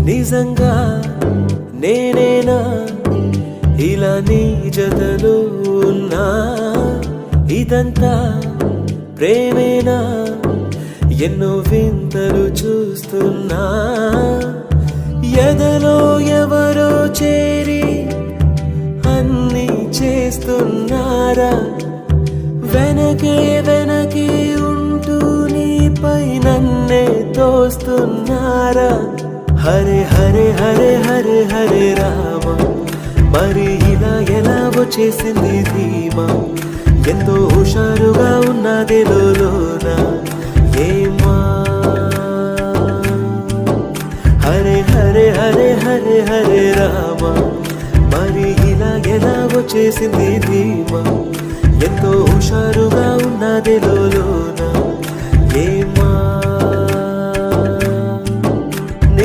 నిజంగా నేనేనా ఇలా నీ జతలో ఉన్నా ఇదంతా ప్రేమేనా ఎన్నో వింతలు చూస్తున్నా ఎదలో ఎవరో చేరి అన్నీ చేస్తున్నారా వెనకే వెనకే ఉంటూ నీపై నన్నే తోస్తున్నారా హరే హరే హరే హరే హరే రామ మరి ఇలా ఎలా వచ్చేసింది ధీమా ఎంతో హుషారుగా ఉన్నది లోన ఏమా హరే హరే హరే హరే హరే రామ మరి ఇలా ఎలా వచ్చేసింది ధీమా ఎంతో హుషారుగా ఉన్నది లోన